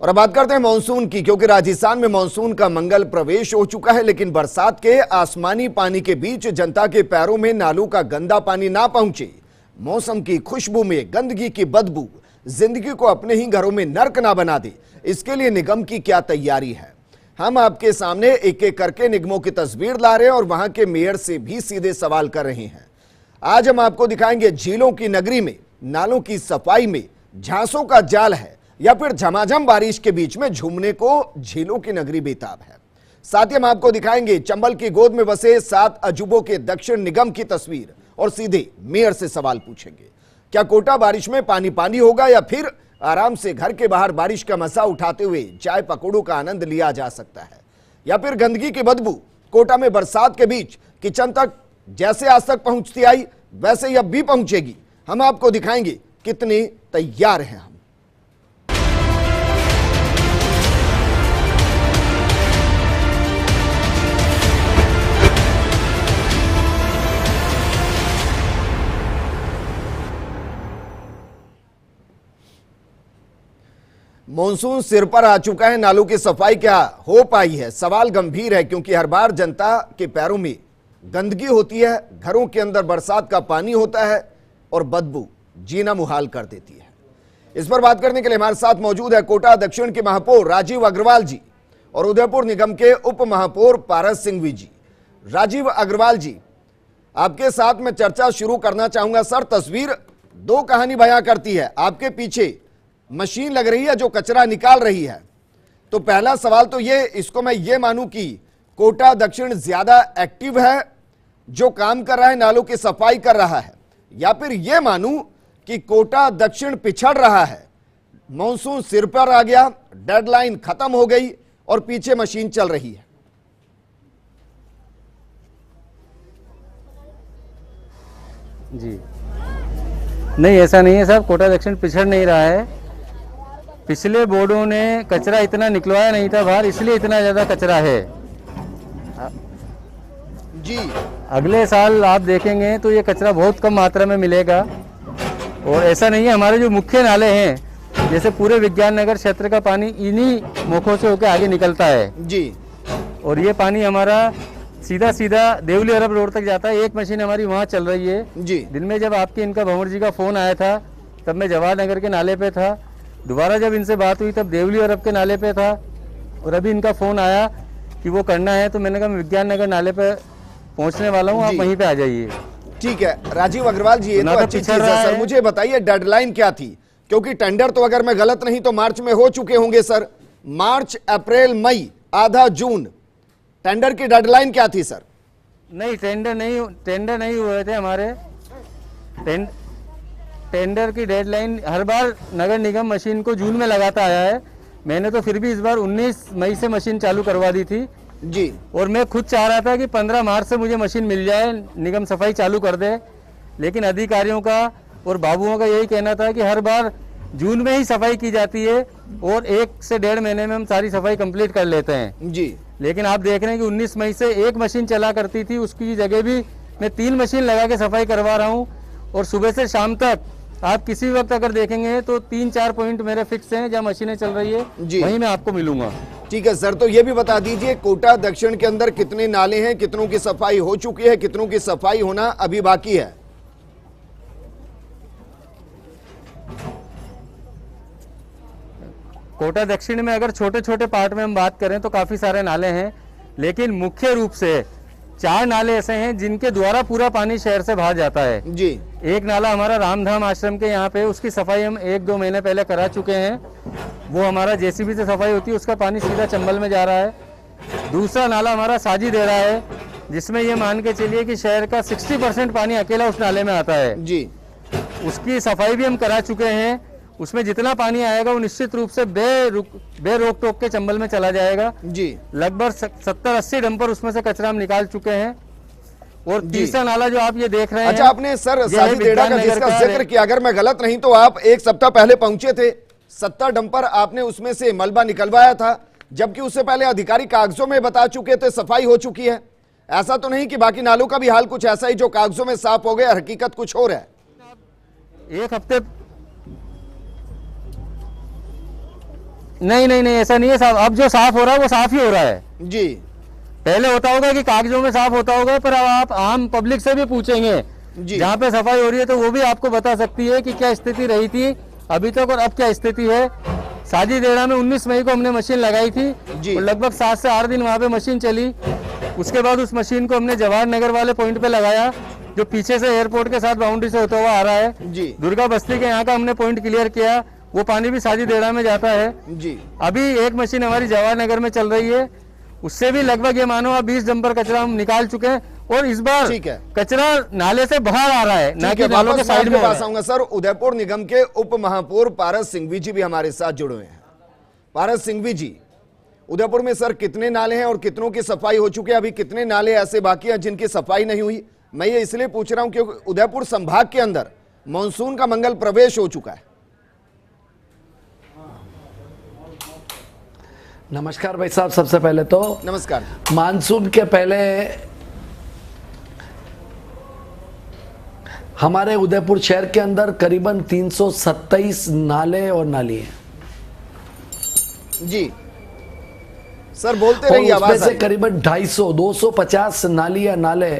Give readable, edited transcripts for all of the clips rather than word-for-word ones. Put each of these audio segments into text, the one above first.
और अब बात करते हैं मानसून की, क्योंकि राजस्थान में मानसून का मंगल प्रवेश हो चुका है, लेकिन बरसात के आसमानी पानी के बीच जनता के पैरों में नालों का गंदा पानी ना पहुंचे, मौसम की खुशबू में गंदगी की बदबू जिंदगी को अपने ही घरों में नर्क ना बना दे, इसके लिए निगम की क्या तैयारी है। हम आपके सामने एक एक करके निगमों की तस्वीर ला रहे हैं और वहां के मेयर से भी सीधे सवाल कर रहे हैं। आज हम आपको दिखाएंगे झीलों की नगरी में नालों की सफाई में झांसों का जाल है या फिर झमाझम बारिश के बीच में झूमने को झीलों की नगरी बेताब है। साथ ही हम आपको दिखाएंगे चंबल की गोद में बसे 7 अजूबों के दक्षिण निगम की तस्वीर और सीधे मेयर से सवाल पूछेंगे, क्या कोटा बारिश में पानी पानी होगा या फिर आराम से घर के बाहर बारिश का मजा उठाते हुए चाय पकौड़ों का आनंद लिया जा सकता है, या फिर गंदगी की बदबू कोटा में बरसात के बीच किचन तक जैसे आज तक पहुंचती आई वैसे ही अब भी पहुंचेगी। हम आपको दिखाएंगे कितने तैयार हैं हम। मॉनसून सिर पर आ चुका है, नालों की सफाई क्या हो पाई है? सवाल गंभीर है, क्योंकि हर बार जनता के पैरों में गंदगी होती है, घरों के अंदर बरसात का पानी होता है और बदबू जीना मुहाल कर देती है। इस पर बात करने के लिए हमारे साथ मौजूद है कोटा दक्षिण के महापौर राजीव अग्रवाल जी और उदयपुर निगम के उप महापौर पारस सिंघवी जी। राजीव अग्रवाल जी, आपके साथ मैं चर्चा शुरू करना चाहूंगा। सर, तस्वीर दो कहानी बयां करती है। आपके पीछे मशीन लग रही है जो कचरा निकाल रही है, तो पहला सवाल तो ये, इसको मैं ये मानूं कि कोटा दक्षिण ज्यादा एक्टिव है जो काम कर रहा है, नालों की सफाई कर रहा है, या फिर ये मानूं कि कोटा दक्षिण पिछड़ रहा है, मॉनसून सिर पर आ गया, डेडलाइन खत्म हो गई और पीछे मशीन चल रही है? जी नहीं, ऐसा नहीं है साहब, कोटा दक्षिण पिछड़ नहीं रहा है। पिछले बोर्डों ने कचरा इतना निकलवाया नहीं था बाहर, इसलिए इतना ज्यादा कचरा है जी। अगले साल आप देखेंगे तो ये कचरा बहुत कम मात्रा में मिलेगा। और ऐसा नहीं है, हमारे जो मुख्य नाले हैं, जैसे पूरे विज्ञान नगर क्षेत्र का पानी इन्हीं मुखों से होकर आगे निकलता है जी, और ये पानी हमारा सीधा सीधा देवली अरब रोड तक जाता है। एक मशीन हमारी वहाँ चल रही है जी। दिन में जब आपके इनका भंवर जी का फोन आया था तब मैं जवाहर नगर के नाले पे था, दोबारा जब इनसे बात हुई तब देवली अरब के नाले पे था, और अभी इनका फोन आया कि वो करना है, तो मैंने कहा मैं विज्ञान नगर नाले पे पहुंचने वाला हूँ, आप वहीं पे आ जाइए। ठीक है राजीव अग्रवाल जी, ये तो अच्छी चीज है। सर, मुझे बताइए डेडलाइन क्या थी, क्योंकि टेंडर तो अगर मैं गलत नहीं तो मार्च में हो चुके होंगे सर। मार्च, अप्रैल, मई, आधा जून, टेंडर की डेडलाइन क्या थी सर? नहीं, टेंडर नहीं हुए थे हमारे। टेंडर की डेडलाइन हर बार नगर निगम मशीन को जून में लगाता आया है। मैंने तो फिर भी इस बार 19 मई से मशीन चालू करवा दी थी जी, और मैं खुद चाह रहा था कि 15 मार्च से मुझे मशीन मिल जाए, निगम सफाई चालू कर दे, लेकिन अधिकारियों का और बाबुओं का यही कहना था कि हर बार जून में ही सफाई की जाती है और 1 से 1.5 महीने में हम सारी सफाई कंप्लीट कर लेते हैं जी। लेकिन आप देख रहे हैं कि 19 मई से एक मशीन चला करती थी, उसकी जगह भी मैं 3 मशीन लगा के सफाई करवा रहा हूँ, और सुबह से शाम तक आप किसी वक्त अगर देखेंगे तो 3-4 पॉइंट मेरे फिक्स हैं जहाँ मशीनें चल रही है, वहीं मैं आपको मिलूंगा। ठीक है सर, तो ये भी बता दीजिए कोटा दक्षिण के अंदर कितने नाले हैं, कितनों की सफाई हो चुकी है, कितनों की सफाई होना अभी बाकी है? कोटा दक्षिण में अगर छोटे छोटे पार्ट में हम बात करें तो काफी सारे नाले हैं, लेकिन मुख्य रूप से 4 नाले ऐसे हैं जिनके द्वारा पूरा पानी शहर से बाहर जाता है जी। एक नाला हमारा रामधाम आश्रम के यहाँ पे, उसकी सफाई हम 1-2 महीने पहले करा चुके हैं, वो हमारा जेसीबी से सफाई होती है, उसका पानी सीधा चंबल में जा रहा है। दूसरा नाला हमारा साजी दे रहा है, जिसमें ये मान के चलिए कि शहर का 60% पानी अकेला उस नाले में आता है जी, उसकी सफाई भी हम करा चुके हैं। उसमें जितना पानी आएगा वो निश्चित रूप से बेरोक टोक के चंबल में चला जाएगा जी। लगभग 70-80 डंपर उसमें से कचरा हम निकाल चुके हैं। और तीसरा नाला जो आप ये देख रहे हैं, अच्छा आपने सर साजी देड़ा का जिसका जिक्र किया, अगर मैं गलत नहीं तो आप 1 सप्ताह पहले पहुंचे थे, 70 डंपर आपने उसमें से मलबा निकलवाया था, जबकि उससे पहले अधिकारी कागजों में बता चुके थे सफाई हो चुकी है। ऐसा तो नहीं कि बाकी नालों का भी हाल कुछ ऐसा ही जो कागजों में साफ हो गया, हकीकत कुछ और है? 1 हफ्ते नहीं ऐसा नहीं है साहब। अब जो साफ हो रहा है वो साफ ही हो रहा है जी। पहले होता होगा कि कागजों में साफ होता होगा, पर अब आप आम पब्लिक से भी पूछेंगे जहाँ पे सफाई हो रही है तो वो भी आपको बता सकती है कि क्या स्थिति रही थी अभी तक और अब क्या स्थिति है। साजीदेड़ा में 19 मई को हमने मशीन लगाई थी और लगभग 7 से 8 दिन वहाँ पे मशीन चली। उसके बाद उस मशीन को हमने जवाहर नगर वाले पॉइंट पे लगाया जो पीछे से एयरपोर्ट के साथ बाउंड्री से होता हुआ आ रहा है जी। दुर्गा बस्ती के यहाँ का हमने पॉइंट क्लियर किया, वो पानी भी साजीदेड़ा में जाता है जी। अभी एक मशीन हमारी जवाहर नगर में चल रही है, उससे भी लगभग ये मानो आप 20 डंपर कचरा हम निकाल चुके हैं और इस बार ठीक है कचरा नाले से बाहर आ रहा है, ना कि नालों के साइड में। पास आऊंगा सर। उदयपुर निगम के उप महापौर पारस सिंघवी जी भी हमारे साथ जुड़े हुए हैं। पारस सिंघवी जी, उदयपुर में सर कितने नाले हैं और कितनों की सफाई हो चुकी है? अभी कितने नाले ऐसे बाकी हैं जिनकी सफाई नहीं हुई? मैं ये इसलिए पूछ रहा हूं क्योंकि उदयपुर संभाग के अंदर मानसून का मंगल प्रवेश हो चुका है। नमस्कार भाई साहब, सबसे पहले तो नमस्कार। मानसून के पहले हमारे उदयपुर शहर के अंदर करीबन 327 नाले और नाली हैं जी। सर बोलते रहिए, और आवाज उसमें से करीबन 250 नाली या नाले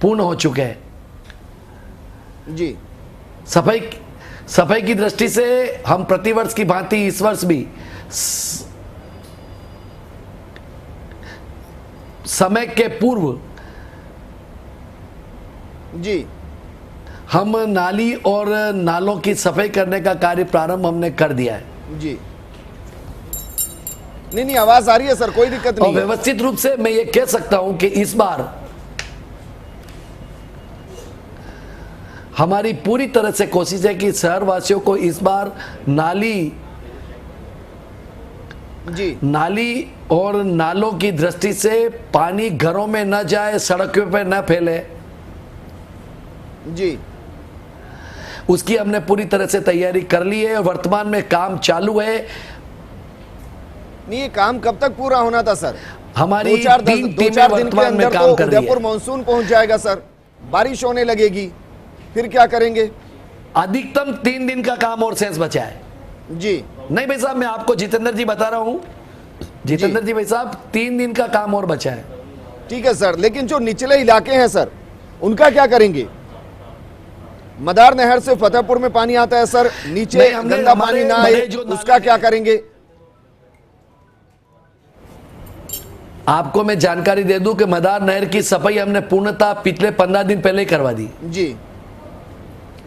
पूर्ण हो चुके हैं जी। सफाई की दृष्टि से हम प्रतिवर्ष की भांति इस वर्ष भी समय के पूर्व जी हम नाली और नालों की सफाई करने का कार्य प्रारंभ हमने कर दिया है जी। नहीं आवाज आ रही है सर, कोई दिक्कत नहीं और व्यवस्थित रूप से मैं ये कह सकता हूं कि इस बार हमारी पूरी तरह से कोशिश है कि शहरवासियों को इस बार नाली और नालों की दृष्टि से पानी घरों में न जाए, सड़कों पर न फैले जी। उसकी हमने पूरी तरह से तैयारी कर ली है और वर्तमान में काम चालू है। नहीं, ये काम कब तक पूरा होना था सर? हमारी 2-4 दिन दिन के अंदर तो उदयपुर मानसून पहुंच जाएगा सर, बारिश होने लगेगी, फिर क्या करेंगे? अधिकतम 3 दिन का काम और शेष बचा है जी। नहीं भाई साहब, मैं आपको जितेंद्र जी बता रहा हूं, जितेंद्र जी भाई साहब 3 दिन का काम और बचा है। ठीक है सर, लेकिन जो निचले इलाके हैं सर उनका क्या करेंगे? मदार नहर से फतेहपुर में पानी आता है सर, नीचे गंदा पानी ना आए, उसका क्या करेंगे? आपको मैं जानकारी दे दूं कि मदार नहर की सफाई हमने पूर्णतः पिछले 15 दिन पहले ही करवा दी जी।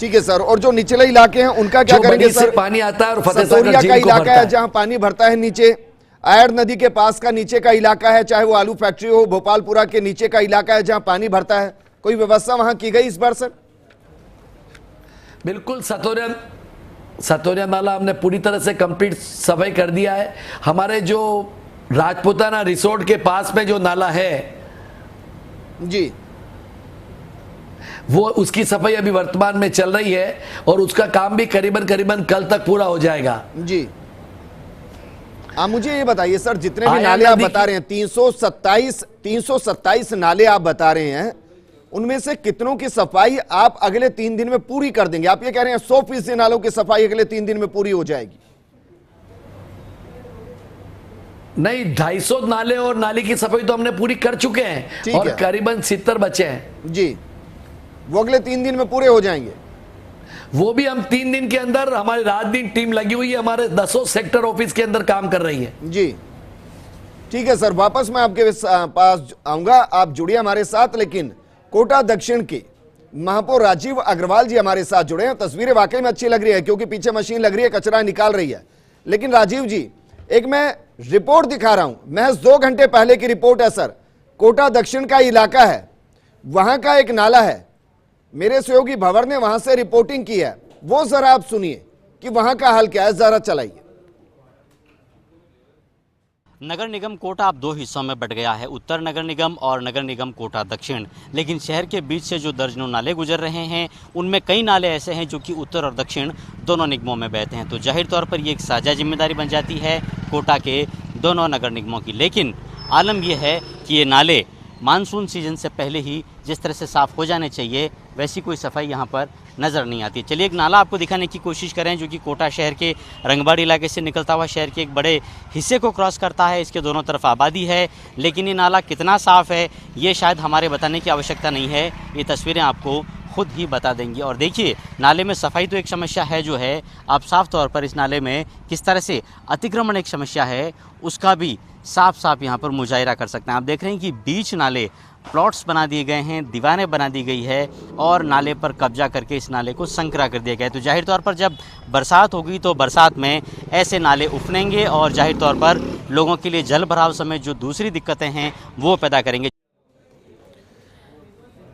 ठीक है सर, और जो निचले इलाके हैं उनका क्या करेंगे सर? पानी आता है और सतोरिया का इलाका है जहां पानी भरता है, नीचे आयर नदी के पास का नीचे का इलाका है, चाहे वो आलू फैक्ट्री हो, भोपालपुरा के नीचे का इलाका है जहां पानी भरता है, कोई व्यवस्था वहां की गई इस बार सर? बिल्कुल, सतोरिया नाला हमने पूरी तरह से कंप्लीट सफाई कर दिया है। हमारे जो राजपूताना रिसोर्ट के पास में जो नाला है जी, वो उसकी सफाई अभी वर्तमान में चल रही है और उसका काम भी करीबन कल तक पूरा हो जाएगा जी। आप मुझे ये बताइए सर, जितने भी नाले आप बता रहे हैं 327 नाले आप बता रहे हैं, उनमें से कितनों की सफाई आप अगले 3 दिन में पूरी कर देंगे? आप ये कह रहे हैं 100% नालों की सफाई अगले 3 दिन में पूरी हो जाएगी? नहीं, 250 नाले और नाली की सफाई तो हमने पूरी कर चुके हैं और करीबन 70 बचे हैं जी, वो अगले 3 दिन में पूरे हो जाएंगे। वो भी हम 3 दिन के अंदर, हमारी रात दिन टीम लगी हुई है, हमारे 10 सेक्टर ऑफिस के अंदर काम कर रही है जी। ठीक है सर, वापस मैं आपके पास आऊंगा, आप जुड़िए हमारे साथ। लेकिन कोटा दक्षिण के महापौर राजीव अग्रवाल जी हमारे साथ जुड़े हैं। तस्वीरें वाकई में अच्छी लग रही है क्योंकि पीछे मशीन लग रही है, कचरा निकाल रही है। लेकिन राजीव जी, एक मैं रिपोर्ट दिखा रहा हूं, महज 2 घंटे पहले की रिपोर्ट है सर। कोटा दक्षिण का इलाका है, वहां का एक नाला है, मेरे सहयोगी भंवर ने वहां से रिपोर्टिंग की है, वो जरा आप सुनिए कि वहां का हाल क्या है, जरा चलाइए। नगर निगम कोटा अब 2 हिस्सों में बट गया है, उत्तर नगर निगम और नगर निगम कोटा दक्षिण। लेकिन शहर के बीच से जो दर्जनों नाले गुजर रहे हैं, उनमें कई नाले ऐसे हैं जो कि उत्तर और दक्षिण दोनों निगमों में बहते हैं। तो जाहिर तौर पर ये एक साझा जिम्मेदारी बन जाती है कोटा के दोनों नगर निगमों की। लेकिन आलम यह है कि ये नाले मानसून सीजन से पहले ही जिस तरह से साफ़ हो जाने चाहिए, वैसी कोई सफाई यहाँ पर नज़र नहीं आती। चलिए एक नाला आपको दिखाने की कोशिश करें जो कि कोटा शहर के रंगबाड़ी इलाके से निकलता हुआ शहर के एक बड़े हिस्से को क्रॉस करता है। इसके दोनों तरफ आबादी है, लेकिन ये नाला कितना साफ़ है ये शायद हमारे बताने की आवश्यकता नहीं है, ये तस्वीरें आपको खुद ही बता देंगी। और देखिए नाले में सफाई तो एक समस्या है जो है, आप साफ तौर पर इस नाले में किस तरह से अतिक्रमण एक समस्या है उसका भी साफ साफ यहाँ पर मुजाहिरा कर सकते हैं। आप देख रहे हैं कि बीच नाले प्लॉट्स बना दिए गए हैं, दीवारें बना दी गई है और नाले पर कब्जा करके इस नाले को संकरा कर दिया गया है। तो जाहिर तौर पर जब बरसात होगी तो बरसात में ऐसे नाले उफनेंगे और जाहिर तौर पर लोगों के लिए जल भराव समेत जो दूसरी दिक्कतें हैं वो पैदा करेंगे।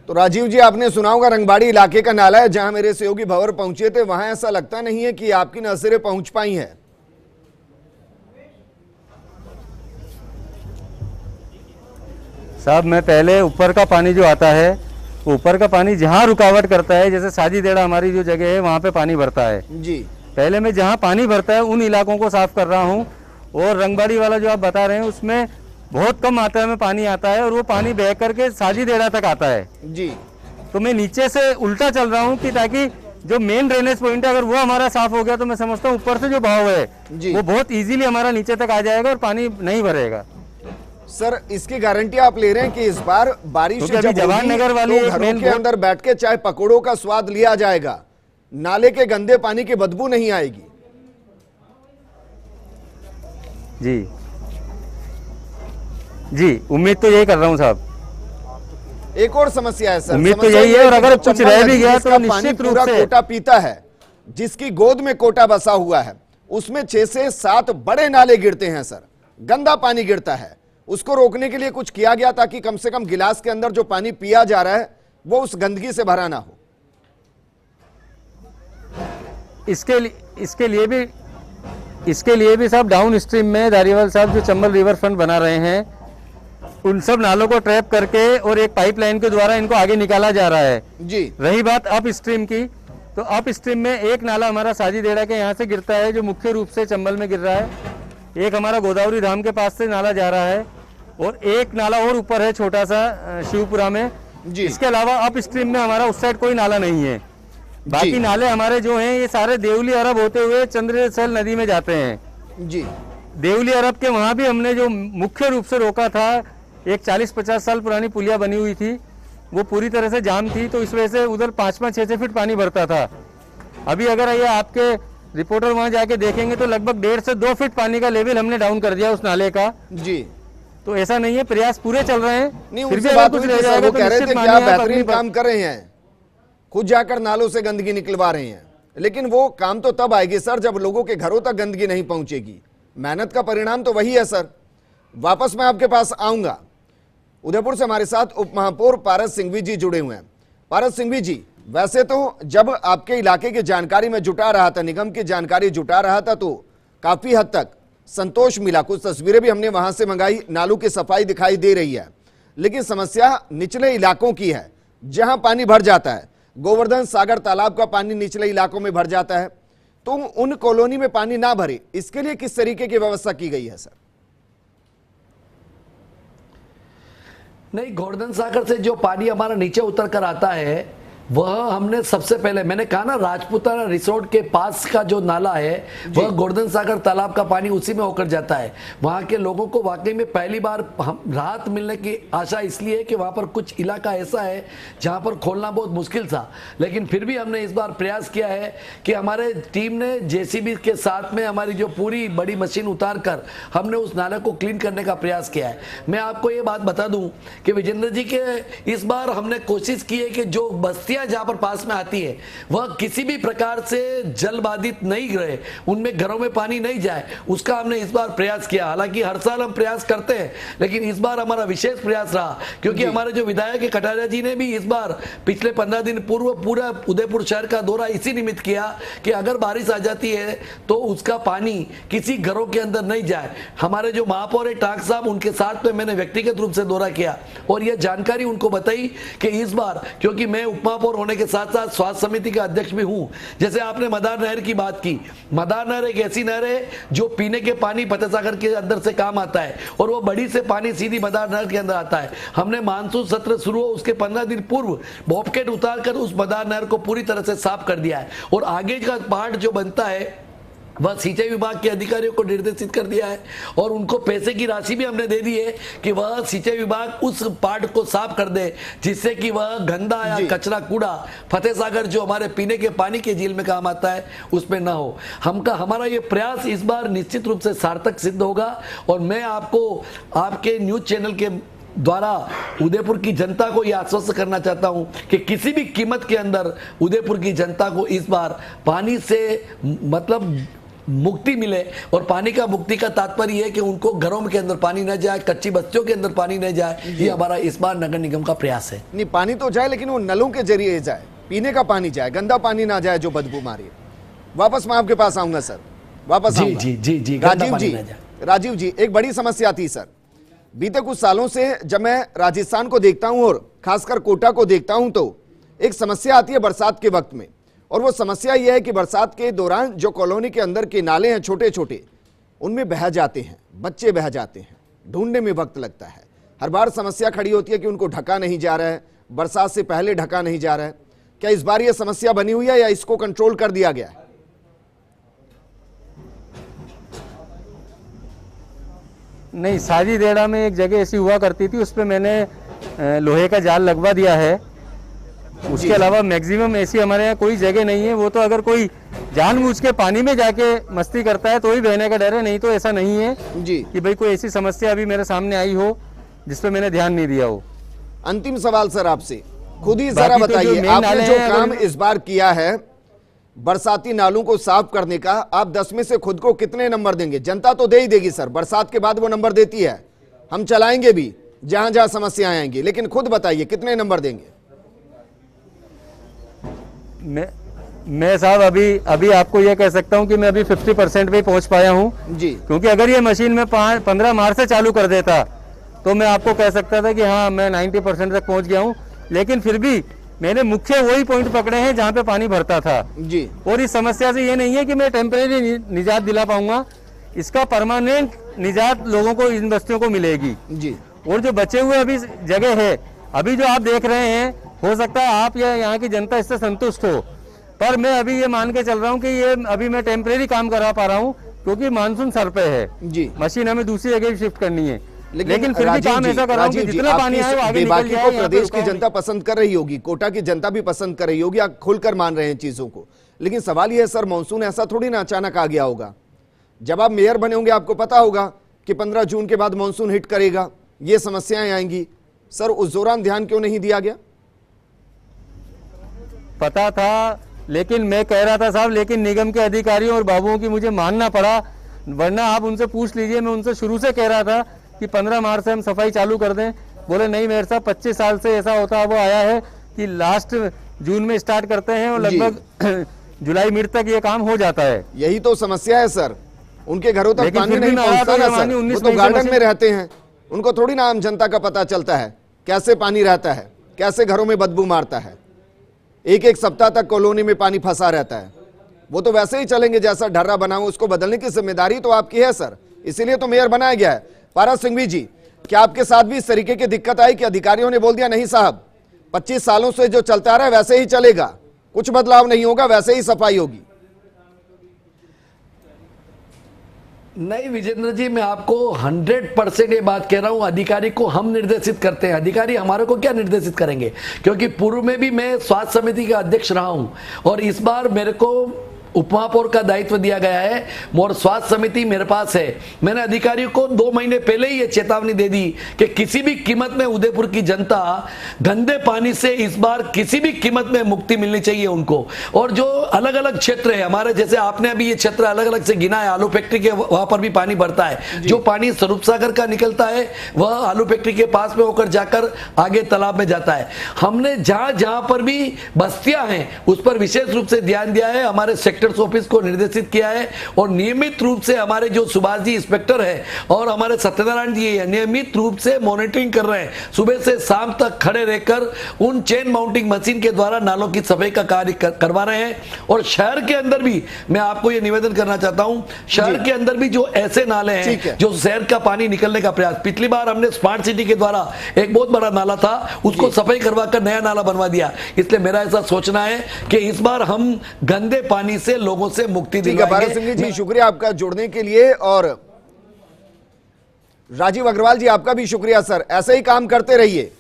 तो राजीव जी, आपने सुना होगा रंगबाड़ी इलाके का नाला है जहां मेरे सहयोगी भंवर पहुंचे थे, वहां ऐसा लगता नहीं है कि आपकी नजरें पहुंच पाई हैं। साहब मैं पहले ऊपर का पानी जो आता है, ऊपर का पानी जहाँ रुकावट करता है, जैसे साजीदेड़ा हमारी जो जगह है वहाँ पे पानी भरता है जी। पहले मैं जहाँ पानी भरता है उन इलाकों को साफ कर रहा हूँ, और रंगबाड़ी वाला जो आप बता रहे हैं उसमें बहुत कम मात्रा में पानी आता है और वो पानी बह करके साजीदेड़ा तक आता है जी। तो मैं नीचे से उल्टा चल रहा हूँ कि ताकि जो मेन ड्रेनेज पॉइंट है अगर वो हमारा साफ हो गया तो मैं समझता हूँ ऊपर से जो बहाव है वो बहुत इजीली हमारा नीचे तक आ जाएगा और पानी नहीं भरेगा। सर इसकी गारंटी आप ले रहे हैं कि इस बार बारिश जब जवान नगर वाली तो घरों के अंदर बैठ के चाय पकौड़ों का स्वाद लिया जाएगा, नाले के गंदे पानी की बदबू नहीं आएगी? जी जी, उम्मीद तो यही कर रहा हूँ साहब। एक और समस्या है सर, उम्मीद तो यही है, और अगर कुछ रह भी गया तो निश्चित रूप से कोटा पीता है, जिसकी गोद में कोटा बसा हुआ है, उसमें 6 से 7 बड़े नाले गिरते हैं सर, गंदा पानी गिरता है। उसको रोकने के लिए कुछ किया गया ताकि कम से कम गिलास के अंदर जो पानी पिया जा रहा है वो उस गंदगी से भरा ना हो? इसके लिए भी साहब डाउन स्ट्रीम में धारीवाल साहब जो चंबल रिवर फ्रंट बना रहे हैं उन सब नालों को ट्रैप करके और एक पाइपलाइन के द्वारा इनको आगे निकाला जा रहा है जी। रही बात अप स्ट्रीम की, तो अप स्ट्रीम में एक नाला हमारा साजीदेड़ा के यहाँ से गिरता है जो मुख्य रूप से चंबल में गिर रहा है, एक हमारा गोदावरी धाम के पास से नाला जा रहा है और एक नाला और ऊपर है छोटा सा शिवपुरा में जी। इसके अलावा अप स्ट्रीम में हमारा उस साइड कोई नाला नहीं है। बाकी नाले हमारे जो हैं ये सारे देवली अरब होते हुए चंद्रसेल नदी में जाते हैं जी। देवली अरब के वहाँ भी हमने जो मुख्य रूप से रोका था, एक 40-50 साल पुरानी पुलिया बनी हुई थी वो पूरी तरह से जाम थी, तो इस वजह से उधर 5-6 फीट पानी भरता था। अभी अगर ये आपके रिपोर्टर वहां जाके देखेंगे तो लगभग 1.5 से 2 फीट पानी का लेवल हमने डाउन कर दिया उस नाले का जी। तो ऐसा नहीं है, प्रयास पूरे चल रहे हैं। नहीं, उनसे बात हुई थी सर, वो कह रहे थे कि आप बेहतरीन काम कर रहे हैं, खुद जाकर नालों से गंदगी निकलवा रहे हैं, लेकिन वो काम तो तब आएगी सर जब लोगों के घरों तक गंदगी नहीं पहुंचेगी। मेहनत का परिणाम तो वही है सर। वापस मैं आपके पास आऊंगा। उदयपुर से हमारे साथ उप महापौर पारस सिंघवी जी जुड़े हुए हैं। पारस सिंघवी जी, वैसे तो जब आपके इलाके की जानकारी में जुटा रहा था, निगम की जानकारी जुटा रहा था, तो काफी हद तक संतोष मिला। कुछ तस्वीरें भी हमने वहां से मंगाई, नालों की सफाई दिखाई दे रही है, लेकिन समस्या निचले इलाकों की है जहां पानी भर जाता है। गोवर्धन सागर तालाब का पानी निचले इलाकों में भर जाता है, तो उन कॉलोनी में पानी ना भरे, इसके लिए किस तरीके की व्यवस्था की गई है सर? नहीं, गोवर्धन सागर से जो पानी हमारा नीचे उतर कर आता है वह हमने सबसे पहले, मैंने कहा ना, राजपूताना रिसोर्ट के पास का जो नाला है वह गोवर्धन सागर तालाब का पानी उसी में होकर जाता है। वहां के लोगों को वाकई में पहली बार राहत मिलने की आशा इसलिए है कि वहां पर कुछ इलाका ऐसा है जहां पर खोलना बहुत मुश्किल था, लेकिन फिर भी हमने इस बार प्रयास किया है कि हमारे टीम ने जेसीबी के साथ में हमारी जो पूरी बड़ी मशीन उतार कर हमने उस नाले को क्लीन करने का प्रयास किया है। मैं आपको ये बात बता दूं कि विजेंद्र जी के इस बार हमने कोशिश की है कि जो बस्ती जहां पर पास में आती है वह किसी भी प्रकार से जल बाधित नहीं रहे, उनमें घरों में पानी नहीं जाए, उसका हमने इस बार प्रयास किया। हालांकि हर साल हम प्रयास करते हैं, लेकिन इस बार हमारा विशेष प्रयास रहा क्योंकि हमारे जो विधायक है कटारिया जी ने भी इस बार पिछले 15 दिन पूर्व पूरा उदयपुर शहर का दौरा इसी निमित्त किया कि अगर बारिश आ जाती है तो उसका पानी किसी घरों के अंदर नहीं जाए। हमारे जो महापौर है टाक साहब, उनके साथ में मैंने व्यक्तिगत रूप से दौरा किया और यह जानकारी उनको बताई कि इस बार, क्योंकि मैं उपमहापौर उपमहापौर होने के साथ साथ स्वास्थ्य समिति का अध्यक्ष भी हूं। जैसे आपने मदार नहर की बात की, मदार नहर एक ऐसी नहर है जो पीने के पानी फतेह सागर के अंदर से काम आता है और वो बड़ी से पानी सीधी मदार नहर के अंदर आता है। हमने मानसून सत्र शुरू हो उसके 15 दिन पूर्व बॉबकेट उतारकर उस मदार नहर को पूरी तरह से साफ कर दिया है और आगे का पार्ट जो बनता है वह सिंचाई विभाग के अधिकारियों को निर्देशित कर दिया है और उनको पैसे की राशि भी हमने दे दी है कि वह सिंचाई विभाग उस पार्ट को साफ कर दे, जिससे कि वह गंदा या कचरा कूड़ा फतेह सागर जो हमारे पीने के पानी के झील में काम आता है उसमें ना हो। हमारा ये प्रयास इस बार निश्चित रूप से सार्थक सिद्ध होगा और मैं आपको आपके न्यूज चैनल के द्वारा उदयपुर की जनता को यह आश्वस्त करना चाहता हूं कि किसी भी कीमत के अंदर उदयपुर की जनता को इस बार पानी से मतलब मुक्ति मिले और पानी का मुक्ति का तात्पर्य है कि उनको घरों के अंदर पानी न जाए, कच्ची बस्तियों के अंदर पानी न जाए। ये हमारा इस बार नगर निगम का प्रयास है। नहीं, पानी तो जाए लेकिन वो नलों के जरिए जाए, पीने का पानी जाए, गंदा पानी ना जाए जो बदबू मारे। वापस मैं आपके पास आऊंगा सर, वापस आऊंगा। जी राजीव जी, एक बड़ी समस्या थी सर बीते कुछ सालों से। जब मैं राजस्थान को देखता हूं और खासकर कोटा को देखता हूं तो एक समस्या आती है बरसात के वक्त में, और वो समस्या यह है कि बरसात के दौरान जो कॉलोनी के अंदर के नाले हैं छोटे छोटे, उनमें बह जाते हैं, बच्चे बह जाते हैं, ढूंढने में वक्त लगता है। हर बार समस्या खड़ी होती है कि उनको ढका नहीं जा रहा है, बरसात से पहले ढका नहीं जा रहा है। क्या इस बार यह समस्या बनी हुई है या इसको कंट्रोल कर दिया गया है? नहीं, साजी देड़ा में एक जगह ऐसी हुआ करती थी, उस पर मैंने लोहे का जाल लगवा दिया है। उसके अलावा मैक्सिमम ऐसी हमारे यहाँ कोई जगह नहीं है। वो तो अगर कोई जानबूझ के पानी में जाके मस्ती करता है तो ही बहने का डर है, नहीं तो ऐसा नहीं है जी कि भाई कोई ऐसी समस्या अभी मेरे सामने आई हो जिस पे मैंने ध्यान नहीं दिया हो। अंतिम सवाल सर आपसे, खुद ही जरा बताइए, आपने जो काम इस बार किया है बरसाती नालों को साफ करने का, आप 10 में से खुद को कितने नंबर देंगे? जनता तो दे ही देगी सर, बरसात के बाद वो नंबर देती है, हम चलाएंगे भी जहां जहां समस्याएं आएंगी, लेकिन खुद बताइए कितने नंबर देंगे? मैं साहब अभी आपको यह कह सकता हूं कि मैं अभी 50% पे पहुंच पाया हूं जी, क्योंकि अगर ये मशीन में 15 मार्च से चालू कर देता तो मैं आपको कह सकता था कि हाँ मैं 90% तक पहुंच गया हूं, लेकिन फिर भी मैंने मुख्य वही पॉइंट पकड़े हैं जहां पे पानी भरता था जी। और इस समस्या से ये नहीं है कि मैं टेम्परेरी निजात दिला पाऊंगा, इसका परमानेंट निजात लोगों को, इन बस्तियों को मिलेगी जी। और जो बचे हुए अभी जगह है, अभी जो आप देख रहे हैं, हो सकता है आप या यहाँ की जनता इससे संतुष्ट हो, पर मैं अभी ये मान के चल रहा हूँ कि ये अभी मैं टेम्परेरी काम करा पा रहा हूँ क्योंकि मानसून सर पे है जी। मशीन हमें दूसरी जगह शिफ्ट करनी है, लेकिन फिर भी काम ऐसा कर रहा हूं कि जितना पानी आए वो आगे निकल जाए। प्रदेश की जनता पसंद कर रही होगी, कोटा की जनता भी पसंद कर रही होगी, आप खुलकर मान रहे हैं चीजों को, लेकिन सवाल यह है सर, मानसून ऐसा थोड़ी ना अचानक आ गया होगा। जब आप मेयर बने होंगे आपको पता होगा कि 15 जून के बाद मानसून हिट करेगा, ये समस्याएं आएंगी। सर उस दौरान ध्यान क्यों नहीं दिया गया? पता था, लेकिन मैं कह रहा था साहब, लेकिन निगम के अधिकारियों और बाबुओं की मुझे मानना पड़ा, वरना आप उनसे पूछ लीजिए, मैं उनसे शुरू से कह रहा था कि 15 मार्च से हम सफाई चालू कर दें। बोले नहीं मेयर साहब, 25 साल से ऐसा होता वो आया है कि लास्ट जून में स्टार्ट करते हैं और लगभग जुलाई मिड तक ये काम हो जाता है। यही तो समस्या है सर, उनके घरों तक पानी नहीं पहुंचता ना सर, वो तो गार्डन में रहते हैं, उनको थोड़ी ना आम जनता का पता चलता है कैसे पानी रहता है, कैसे घरों में बदबू मारता है। एक एक सप्ताह तक कॉलोनी में पानी फंसा रहता है, वो तो वैसे ही चलेंगे जैसा ढर्रा बना हो, उसको बदलने की जिम्मेदारी तो आपकी है सर, इसीलिए तो मेयर बनाया गया है। पारस सिंघवी जी, क्या आपके साथ भी इस तरीके की दिक्कत आई कि अधिकारियों ने बोल दिया नहीं साहब 25 सालों से जो चलता रहा है वैसे ही चलेगा, कुछ बदलाव नहीं होगा, वैसे ही सफाई होगी? नहीं विजेंद्र जी, मैं आपको 100% ये बात कह रहा हूं, अधिकारी को हम निर्देशित करते हैं, अधिकारी हमारे को क्या निर्देशित करेंगे, क्योंकि पूर्व में भी मैं स्वास्थ्य समिति का अध्यक्ष रहा हूं और इस बार मेरे को उपमहापौर का दायित्व दिया गया है और स्वास्थ्य समिति मेरे पास है। मैंने अधिकारियों को 2 महीने पहले ही ये चेतावनी दे दी कि किसी भी कीमत में उदयपुर की जनता गंदे पानी से इस बार किसी भी कीमत में मुक्ति मिलनी चाहिए उनको। और जो अलग अलग क्षेत्र है हमारे, जैसे आपने अभी ये क्षेत्र अलग अलग से गिना है, आलू फैक्ट्री के वहां पर भी पानी भरता है, जो पानी स्वरूप सागर का निकलता है वह आलू फैक्ट्री के पास में होकर जाकर आगे तालाब में जाता है। हमने जहां जहां पर भी बस्तियां हैं उस पर विशेष रूप से ध्यान दिया है। हमारे सेक्टर कलेक्टर्स ऑफिस को निर्देशित किया है और नियमित रूप से हमारे जो सुभाष जी इंस्पेक्टर है और हमारे सत्यनारायण जी है नियमित रूप से मॉनिटरिंग कर रहे हैं। सुबह से शाम तक खड़े रहकर उन चेन माउंटिंग मशीन के द्वारा नालों की सफाई का कार्य करवा रहे हैं। और शहर के अंदर भी मैं आपको यह निवेदन करना चाहता हूं, शहर के अंदर भी जो ऐसे नाले हैं जो शहर का पानी निकलने का प्रयास, पिछली बार हमने स्मार्ट सिटी के द्वारा एक बहुत बड़ा नाला था उसको सफाई करवा कर नया नाला बनवा दिया। इसलिए मेरा ऐसा सोचना है कि इस बार हम गंदे पानी से लोगों से मुक्ति दिलवाएंगे। जी शुक्रिया आपका जुड़ने के लिए। और राजीव अग्रवाल जी आपका भी शुक्रिया सर, ऐसे ही काम करते रहिए।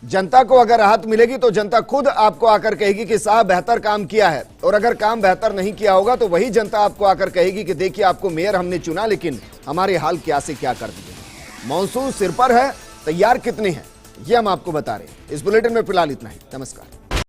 जनता को अगर राहत मिलेगी तो जनता खुद आपको आकर कहेगी कि साहब बेहतर काम किया है, और अगर काम बेहतर नहीं किया होगा तो वही जनता आपको आकर कहेगी कि देखिए आपको मेयर हमने चुना लेकिन हमारे हाल क्या से क्या कर दिए। मॉनसून सिर पर है, तैयार कितने हैं ये हम आपको बता रहे हैं। इस बुलेटिन में फिलहाल इतना ही। नमस्कार।